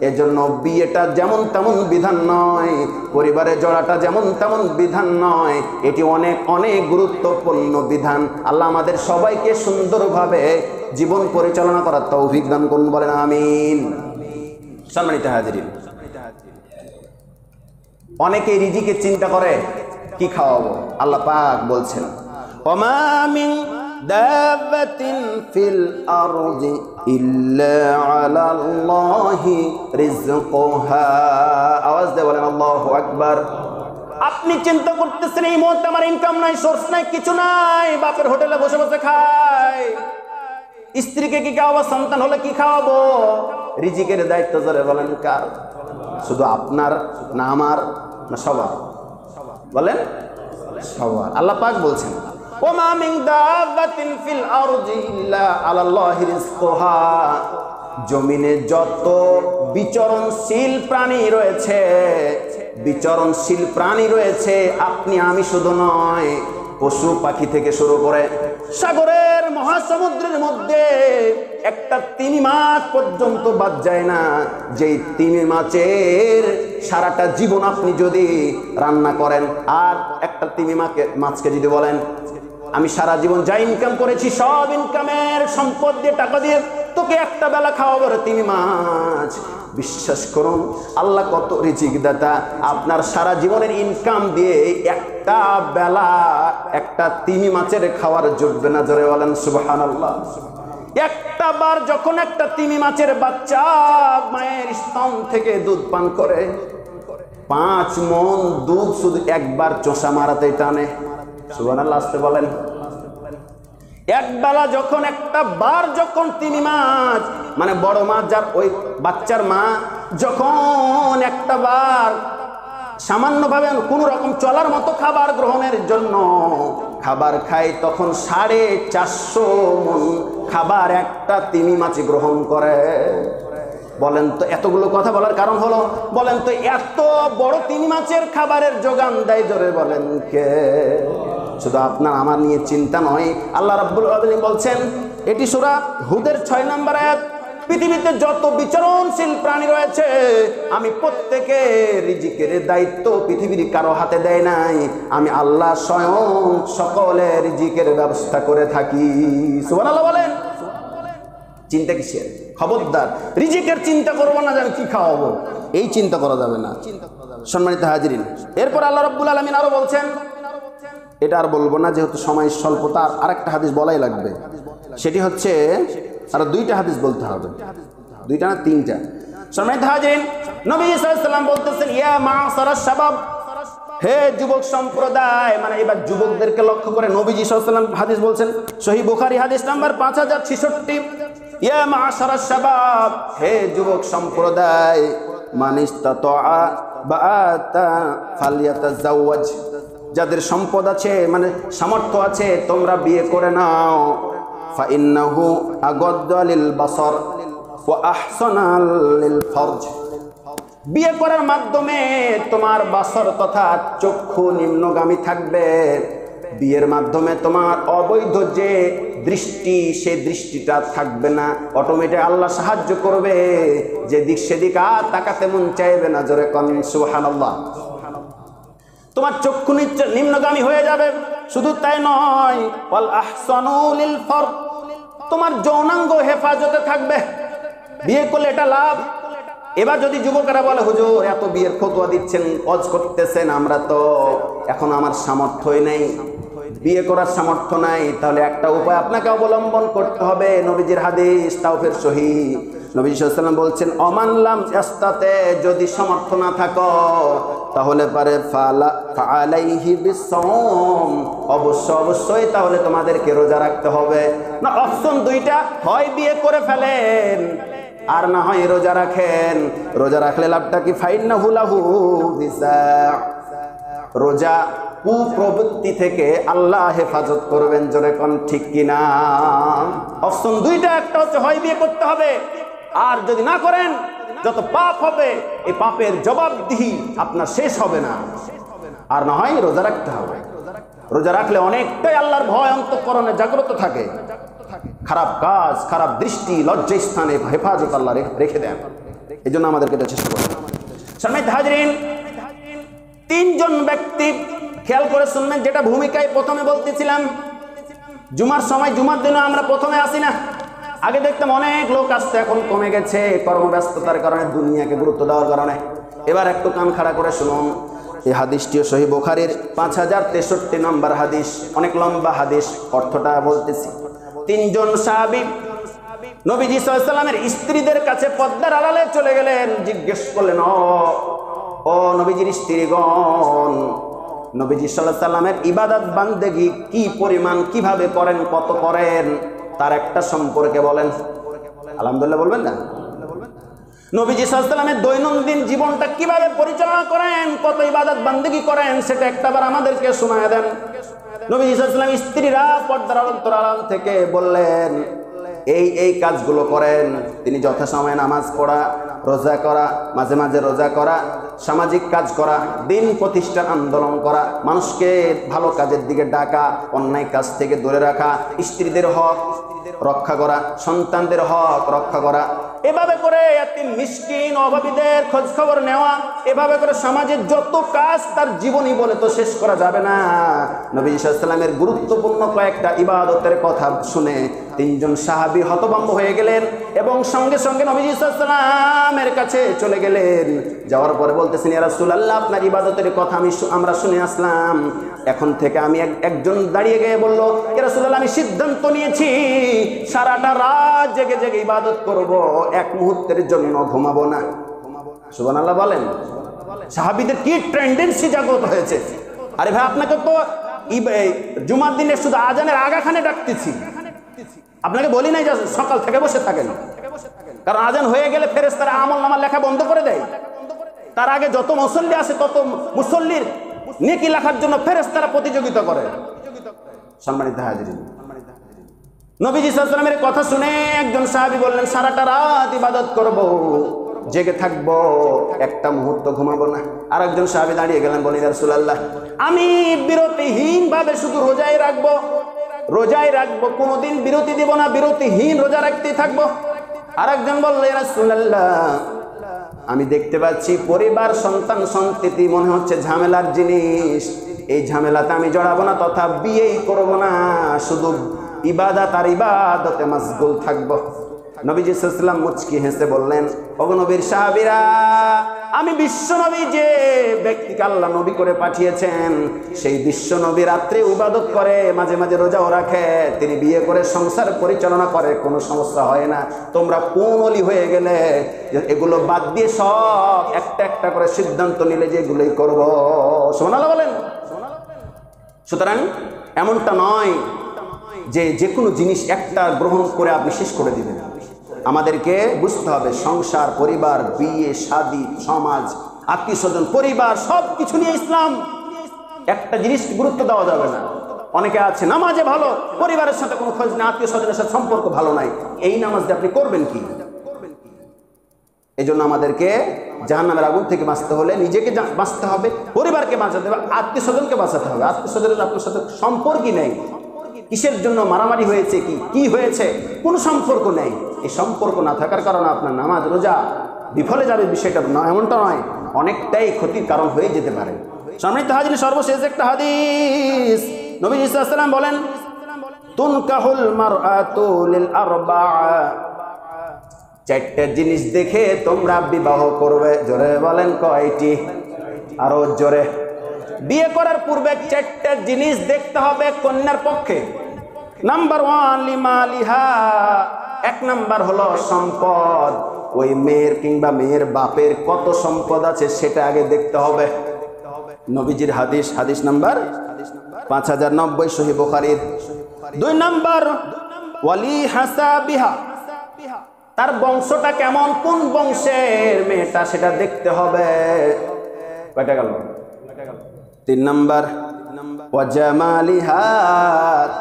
এজন্য বিয়েটা যেমন তেমন বিধান নয়, পরিবারে জড়াটা যেমন তেমন বিধান নয়, এটি অনেক অনেক গুরুত্বপূর্ণ বিধান। আল্লাহ আমাদের সবাইকে সুন্দরভাবে জীবন পরিচালনা করার তৌফিক দান করুন, বলেন আমিন। সম্মানিত হাজিরিন, অনেকে রিজিকে চিন্তা করে কি খাওয়াবো। আল্লাহ পাক বলছেন ওমা মিন দাব্বাতিন ফিল আরদি ইল্লা আলাল্লাহি রিজকুহা। আওয়াজ দিয়ে বলেন আল্লাহু আকবার। আপনি চিন্তা করতেছেন এই মুহূর্তে আমার ইনকাম নাই, সোর্স নাই, কিছু নাই, বাপের হোটেলে বসে বসে খাই, স্ত্রীকে কি খাওয়াবো, সন্তান হলে কি খাওয়াবো। রিজিকের দায়িত্ব জোরে বলেন কার? শুধু আপনার না আমার না সবার? বলেন সবার। আল্লাহ পাক বলছেন ওমা মিন দাব্বাতিন ফিল আরদি ইল্লা আলাল্লাহি রিজকুহা, জমিনে যত বিচরণশীল প্রাণী রয়েছে, বিচরণশীল প্রাণী রয়েছে, আপনি আমি শুধু নয়, পশু পাখি থেকে শুরু করে সাগরের মহাসমুদ্রের মধ্যে একটা তিমি মাছ পর্যন্ত বাদ যায় না, যেই তিমি মাছের সারাটা জীবন আপনি যদি রান্না করেন, আর একটা তিমি মাছকে যদি বলেন আমি সারা জীবন যা ইনকাম করেছি সব ইনকামের সম্পদ দিয়ে টাকা দিয়ে তোকে একটা বেলা খাওয়াবো রে তিমি মাছ, বিশ্বাস করুন আল্লাহ কত রিজিক দাতা। আপনার সারা জীবনের ইনকাম দিয়ে একটা বেলা একটা তিমি মাছের খাওয়ার জুটবে না। জোরে বলেন সুবহানাল্লাহ। একটা বার যখন একটা তিমি মাছের বাচ্চা মায়ের স্তন থেকে দুধ পান করে, 5 মণ দুধ শুধু একবার চোষা মারাতেই টানে। সুবহানাল্লাহ আসতে বলেন। একবেলা যখন একটা বার যখন তিমি মাছ মানে বড় মাছ, যার ওই বাচ্চার মা যখন একটা বার সামান্যভাবে কোনো রকম চলার মতো খাবার গ্রহণের জন্য খাবার খায়, তখন 450 মণ খাবার একটা তিমি মাছ গ্রহণ করে। বলেন তো এতগুলো কথা বলার কারণ হলো, বলেন তো এত বড় তিমি মাছের খাবারের যোগান দেয় জোরে বলেন কে? শুধু আপনার আমার নিয়ে চিন্তা নয়, আল্লাহ রাব্বুল আলামিন বলছেন, এটি সূরা হুদের 6 নম্বর আয়াত, পৃথিবীতে যত বিচরণশীল প্রাণী রয়েছে আমি প্রত্যেকের রিজিকের দায়িত্ব পৃথিবীর কারো হাতে দেয় নাই, আমি আল্লাহ স্বয়ং সকলের রিজিকের ব্যবস্থা করে থাকি। সুবহানাল্লাহ বলেন। চিন্তা কিসের? খবরদার রিজিকের চিন্তা করবো না যে আমি কি খাওয়াবো, এই চিন্তা করা যাবে না। সম্মানিত হাজিরিন, এরপর আল্লাহ রাব্বুল আলামিন আরো বলছেন, এটা আর বলবো না যেহেতু সময় স্বল্পতা, আরেকটা হাদিস বলাই লাগবে। সেটি হচ্ছে আর দুইটা হাদিস বলতে হবে, দুইটা না তিনটা। সম্মানিত হাজিরিন, নবী সাল্লাল্লাহু আলাইহি ওয়াসাল্লাম বলতেছেন, ইয়া মা'শারাশ শাবাব, হে যুবক সম্প্রদায়, মানে এবার যুবকদেরকে লক্ষ্য করে নবীজি সাল্লাল্লাহু আলাইহি ওয়াসাল্লাম হাদিস বলছেন। সহিহ বুখারী হাদিস নাম্বার 5066, ইয়া মা'শারাশ শাবাব, হে যুবক সম্প্রদায়, মান ইসতাতা'a বা'আতা ফালইয়াতাজাওয়াজ, যাদের সম্পদ আছে মানে সামর্থ্য আছে তোমরা বিয়ে করে নাও। ফাইন্নাহু আগাদ্দু লিল বাসার ওয়া আহসানা লিল ফারজ, বিয়ে করার মাধ্যমে তোমার বাসর তথা চক্ষু নিম্নগামী থাকবে। বিয়ের মাধ্যমে তোমার অবৈধ যে দৃষ্টি সেই দৃষ্টিটা থাকবে না, অটোমেটিক আল্লাহ সাহায্য করবে, যে দিক সেদিক আর তাকাতে মন চাইবে না। জোরে কোন সুবহানাল্লাহ। তোমার চক্ষু নিম্নগামী হয়ে যাবে। শুধু তাই নয়, ওয়াল আহসানু লিল ফারজ, তোমার যৌনাঙ্গ হেফাজতে থাকবে। বিয়ে করলে এটা লাভ। এবার যদি যুবকেরা বলে, হুজুর এত বিয়ের ফতোয়া দিচ্ছেন, ওয়াজ করতেছেন, আমরা তো এখন আমার সামর্থ্যই নেই, বিয়ে করার সামর্থ্য নাই, তাহলে একটা উপায় আপনাকে অবলম্বন করতে হবে। নবীজির হাদিস, তাও ফের সহিহ, নবী সাল্লাল্লাহু আলাইহি ওয়াসাল্লাম বলছেন, অমান লাম ইয়াস্তাতে, যদি সামর্থ্য না থাকো তাহলে পারে ফালাইহি বিসসাওম, অবশ্যই তাহলে তোমাদেরকে রোজা রাখতে হবে। না, অপশন দুইটা, হয় বিয়ে করে ফেলেন আর না হয় রোজা রাখেন। রোজা রাখলে লাভটা কি? ফাইন্নাহু লাহু বিসা, রোজা কুপ্রবৃত্তি থেকে আল্লাহ হেফাজত করবেন। জোরে কোন ঠিক কিনা? অপশন দুইটা, একটা হচ্ছে হয় বিয়ে করতে হবে, আর যদি না করেন যত পাপ হবে এই পাপের জবাবদিহি আপনার শেষ হবে না, আর না হয় রোজা রাখতে হবে। রোজা রাখলে অনেকটাই আল্লাহর ভয় অন্তঃকরণে জাগ্রত থাকে, খারাপ কাজ, খারাপ দৃষ্টি, লজ্জা স্থানে হেফাজত আল্লাহ রেখে দেন। এই জন্য আমাদেরকে এটা চেষ্টা করতে হবে। সম্মানিত হাজিরিন, তিনজন ব্যক্তি খেয়াল করে শুনবেন, যেটা ভূমিকায় প্রথমে বলতেছিলাম। জুমার সময়, জুমার দিনে আমরা প্রথমে আসি না, আগে দেখতাম অনেক লোক আসতে, এখন কমে গেছে কর্মব্যস্ততার কারণে, দুনিয়াকে গুরুত্ব দেওয়ার কারণে। এবার একটু কান খাড়া করে শুনুন, এই হাদিসটিও সহিহ বুখারীর 5063 নম্বর হাদিস, অনেক লম্বা হাদিস, অর্থটা বলতেছি। তিনজন সাহাবী নবীজি সাল্লাল্লাহু আলাইহি ওয়াসাল্লামের স্ত্রীদের কাছে পর্দার আড়ালে চলে গেলেন, জিজ্ঞেস করলেন, ও নবীজির স্ত্রীগণ, নবীজি সাল্লাল্লাহু আলাইহি ওয়াসাল্লামের ইবাদত বান্দেগি কি পরিমাণ, কিভাবে করেন, কত করেন, তার একটা সম্পর্কে বলেন। আলহামদুলিল্লাহ বলবেন না? নবীজি সাল্লাল্লাহু আলাইহি ওয়াসাল্লামের দৈনন্দিন জীবনটা কিভাবে পরিচালনা করেন, কত ইবাদত বান্দেগি করেন, সেটা একটাবার আমাদেরকে শোনায় দেন। নবীজি সাল্লাল্লাহু আলাইহি ওয়াসাল্লাম স্ত্রীরা পর্দার আড়াল থেকে বললেন, এই কাজগুলো করেন। তিনি যথাসময়ে নামাজ পড়া, রোজা করা, মাঝে মাঝে রোজা করা, সামাজিক কাজ করা, দিন প্রতিষ্ঠান আন্দোলন করা, মানুষকে ভালো কাজের দিকে ডাকা, অন্যায় কাজ থেকে দূরে রাখা, স্ত্রীদের হক রক্ষা করা, সন্তানদের হক রক্ষা করা, এভাবে করে এতিম মিসকিন অভাবীদের খোঁজ খবর নেওয়া, এভাবে করে সমাজের যত কাজ, তার জীবনী বলে তো শেষ করা যাবে না। নবী সাল্লাল্লাহু আলাইহি ওয়াসাল্লামের গুরুত্বপূর্ণ কয়েকটা ইবাদতের কথা শুনে তিনজন সাহাবী হতভম্ব হয়ে গেলেন এবং সঙ্গে সঙ্গে নবী সাল্লাল্লাহু আলাইহি ওয়াসাল্লামের কাছে চলে গেলেন। যাওয়ার পরে বলতেছেন, ইয়া রাসূলুল্লাহ, আপনার ইবাদতের কথা আমরা শুনে আসলাম, এখন থেকে আমি একজন দাঁড়িয়ে গিয়ে বলল, ইয়া রাসূলুল্লাহ, আমি সিদ্ধান্ত নিয়েছি সারাটা রাত জেগে জেগে ইবাদত করব, এক মুহূর্তের জন্য ঘুমাবো না। সুবহানাল্লাহ বলেন। সাহাবীদের কি টেন্ডেন্সি জাগ্রত হয়েছে। আরে ভাই, আপনাকে তো জুমার দিনে শুধু আজানের আগাখানে ডাকতেছি, আপনাকে বলি নাই যে সকাল থেকে বসে থাকেন, কারণ আজান হয়ে গেলে ফেরেশতারা আমলনামা লেখা বন্ধ করে দেয়। তার আগে যত মুসল্লি আসে তত মুসল্লির নেকি লেখার জন্য ফেরেশতারা প্রতিযোগিতা করে। সম্মানিত হাজিরিন, নবীজি সাল্লাল্লাহু আলাইহি ওয়াসাল্লামের কথা শুনে একজন সাহাবী বললেন, সারাটা রাত ইবাদত করব, জেগে থাকবো, একটা মুহূর্ত ঘুমাবো না। আর একজন সাহাবী দাঁড়িয়ে গেলেন, বলেন, ইয়া রাসূলুল্লাহ, আমি বিরতিহীন ভাবে শুধু রোজাই রাখবো, কোনোদিন বিরতি দিব না, বিরতিহীন রোজা রাখতেই থাকবো। আর একজন বলল, ইয়া রাসূলুল্লাহ, আমি দেখতে পাচ্ছি পরিবার, সন্তান সন্ততি মনে হচ্ছে ঝামেলার জিনিস, এই ঝামেলাতে আমি জড়াবো না, তথা বিয়েই করবো না, শুধু ইবাদত আর ইবাদতে মাশগুল থাকবো। নবীজি সাল্লাল্লাহু আলাইহি ওয়াসাল্লাম মুচকি হেসে বললেন, ওগো নবীর সাহাবীরা, আমি বিশ্ব নবী যে ব্যক্তিকে আল্লাহ নবী করে পাঠিয়েছেন, সেই বিশ্ব নবী রাত্রে ইবাদত করে, মাঝে মাঝে রোজাও রাখে, তিনি বিয়ে করে সংসার পরিচালনা করে, কোনো সমস্যা হয় না। তোমরা কোন ওলি হয়ে গেলে এগুলো বাদ দিয়ে সব একটা একটা করে সিদ্ধান্ত নিলে যে এগুলোই করব? সুবহানাল্লাহ বলেন। সুতরাং এমনটা নয় যে যে কোনো জিনিস একটা গ্রহণ করে আপনি শেষ করে দিবেন। আমাদেরকে বুঝতে হবে সংসার, পরিবার, বিয়ে, শাদী, সমাজ, আত্মীয় স্বজন, পরিবার, সব কিছু নিয়ে ইসলাম। একটা জিনিস গুরুত্ব দেওয়া যাবে না। অনেকে আছে নামাজে ভালো, পরিবারের সাথে কোনো খোঁজ নেই, আত্মীয় স্বজনের সাথে সম্পর্ক ভালো নাই, এই নামাজ দিয়ে আপনি করবেন কি? এই জন্য আমাদেরকে জাহান্নামের আগুন থেকে বাঁচতে হলে নিজেকে বাঁচতে হবে, পরিবারকে বাঁচাতে হবে, আত্মীয় স্বজনকে বাঁচাতে হবে। আত্মীয় স্বজনের আপনার সাথে সম্পর্কই নেই, কিসের জন্য মারামারি হয়েছে, কি হয়েছে, কোনো সম্পর্ক নেই। এই সম্পর্ক না থাকার কারণে আপনার নামাজ রোজা বিফলে যাবে, বিষয়টা নয়, এমনটা নয়, অনেকটাই ক্ষতির কারণ হয়ে যেতে পারে। সম্মানিত হাজির, সর্বশেষ একটা হাদিস, নবী সাল্লাল্লাহু আলাইহি ওয়াসাল্লাম বলেন, তুনকাহুল মারআতু লিল আরবা'a, চারটা জিনিস দেখে তোমরা বিবাহ করবে। জোরে বলেন কয়টি? আরো জোরে। বিয়ে করার পূর্বে চারটা জিনিস দেখতে হবে কন্যার পক্ষে। নাম্বার 1 লিমালিহা, এক নাম্বার হলো সম্পদ। ওই মেয়ের কিংবা মেয়ের বাপের কত সম্পদ আছে সেটা আগে দেখতে হবে। নবীজির হাদিস, হাদিস নাম্বার 5090 সহিহ বুখারীর। 2 নাম্বার ওয়ালি হাসাবিহা, তার বংশটা কেমন, কোন বংশের মেয়েটা সেটা দেখতে হবে। কয়টা গেল? 3 নাম্বার ওয়াজামালিহা,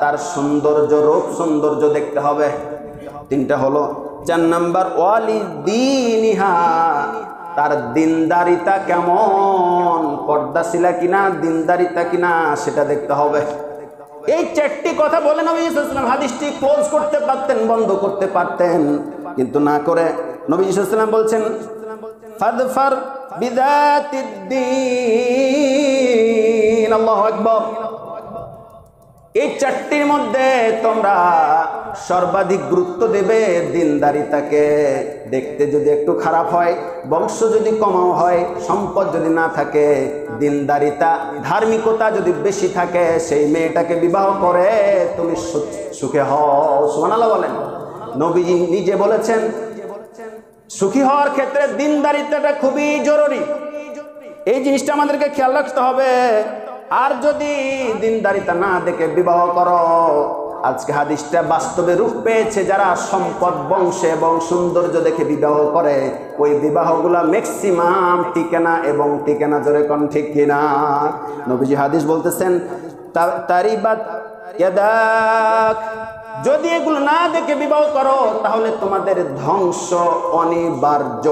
তার সৌন্দর্য, রূপ সৌন্দর্য দেখতে হবে। 3টা হলো। 4 নাম্বার ওয়ালিদিনিহা, তার দিনদারিতা কেমন, পর্দাশীলা কিনা, দিনদারিতা কিনা সেটা দেখতে হবে। এই 4টি কথা বলে নবী সাল্লাল্লাহু আলাইহি ওয়াসাল্লাম হাদিসটি ক্লোজ করতে পারতেন, বন্ধ করতে পারতেন, কিন্তু না করে নবী সাল্লাল্লাহু আলাইহি ওয়াসাল্লাম বলছেন, ফাদফার বিযাতিদ দ্বীন। আল্লাহু আকবার। এই 4টির মধ্যে তোমরা সর্বাধিক গুরুত্ব দেবে দিনদারিতাকে। দেখতে যদি একটু খারাপ হয়, বংশ যদি কমাও হয়, সম্পদ যদি না থাকে, দিনদারিতা, ধার্মিকতা যদি বেশি থাকে, সেই মেয়েটাকে বিবাহ করে তুমি সুখে হও। সুবহানাল্লাহ বলেন। নবীজি নিজে বলেছেন, সুখী হওয়ার ক্ষেত্রে দিনদারিতাটা খুবই জরুরি। এই জিনিসটা আমাদেরকে খেয়াল রাখতে হবে। আর যদি দিনদারিতা না দেখে বিবাহ করো, আজকে হাদিসটা বাস্তবে রূপ পেয়েছে, যারা সম্পদ, বংশে এবং সৌন্দর্য দেখে বিবাহ করে, ওই বিবাহগুলা ম্যাক্সিমাম টিকে না, এবং টিকে না, জোরে কোন ঠিক কিনা? নবীজি হাদিস বলতেছেন, তারিবাত ইয়াদাক, যদি এগুলো না দেখে বিবাহ করো তাহলে তোমাদের ধ্বংস অনিবার্য,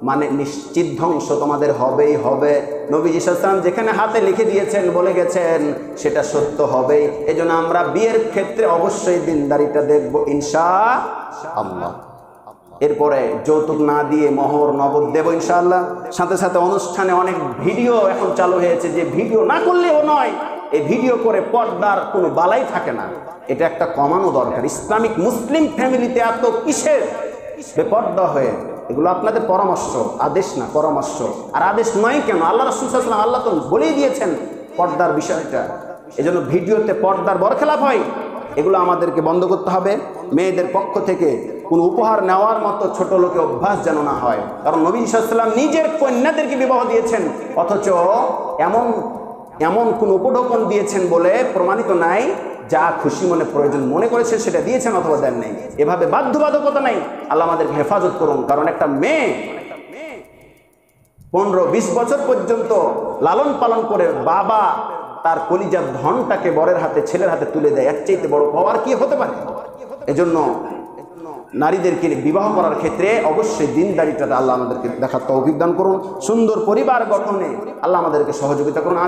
মানে নিশ্চিত ধ্বংস তোমাদের হবেই হবে। নবীজি সাল্লাল্লাহু আলাইহি ওয়াসাল্লাম যেখানে হাতে লিখে দিয়েছেন, বলে গেছেন, সেটা সত্য হবেই। এজন্য আমরা বিয়ের ক্ষেত্রে অবশ্যই দিনদারিটা দেখব ইনশাআল্লাহ। এরপরে যৌতুক না দিয়ে মোহর নগদ দেব ইনশাআল্লাহ। সাথে সাথে অনুষ্ঠানে অনেক ভিডিও এখন চালু হয়েছে, যে ভিডিও না করলেও নয়, এই ভিডিও করে পর্দার কোনো বালাই থাকে না। এটা একটা কমানো দরকার। ইসলামিক মুসলিম ফ্যামিলিতে এত কিসের বেপর্দা হয়ে? এগুলো আপনাদের পরামর্শ, আদেশ না, পরামর্শ। আর আদেশ নয় কেন? আল্লাহ রাসূল সাল্লাল্লাহু আলাইহি ওয়াসাল্লাম আল্লাহ তো বলেই দিয়েছেন পর্দার বিষয়টা। এজন্য ভিডিওতে পর্দার বরখেলাপ হয়, এগুলো আমাদেরকে বন্ধ করতে হবে। মেয়েদের পক্ষ থেকে কোনো উপহার নেওয়ার মতো ছোট লোকে অভ্যাস যেন না হয়, কারণ নবী সাল্লাল্লাহু আলাইহি ওয়াসাল্লাম নিজের কন্যাদেরকে বিবাহ দিয়েছেন, অথচ এমন কোন উপঢৌকন দিয়েছেন বলে প্রমাণিত নাই। যা খুশি মনে প্রয়োজন মনে করেছে সেটা দিয়েছেন অথবা দেন নাই, এভাবে বাধ্যবাধকতা নাই। আল্লাহ আমাদেরকে হেফাজত করুন। কারণ একটা মেয়ে 15-20 বছর পর্যন্ত লালন পালন করে বাবা তার কলিজার ধনটাকে বরের হাতে, ছেলের হাতে তুলে দেয়, এর চাইতে বড় পাওয়ার কি হতে পারে? এজন্য নারীদেরকে বিবাহ করার ক্ষেত্রে অবশ্যই দিনদারিতাটা আল্লাহ আমাদেরকে দেখার তৌফিক দান করুন। সুন্দর পরিবার গঠনে আল্লাহ আমাদেরকে সহযোগিতা করুন।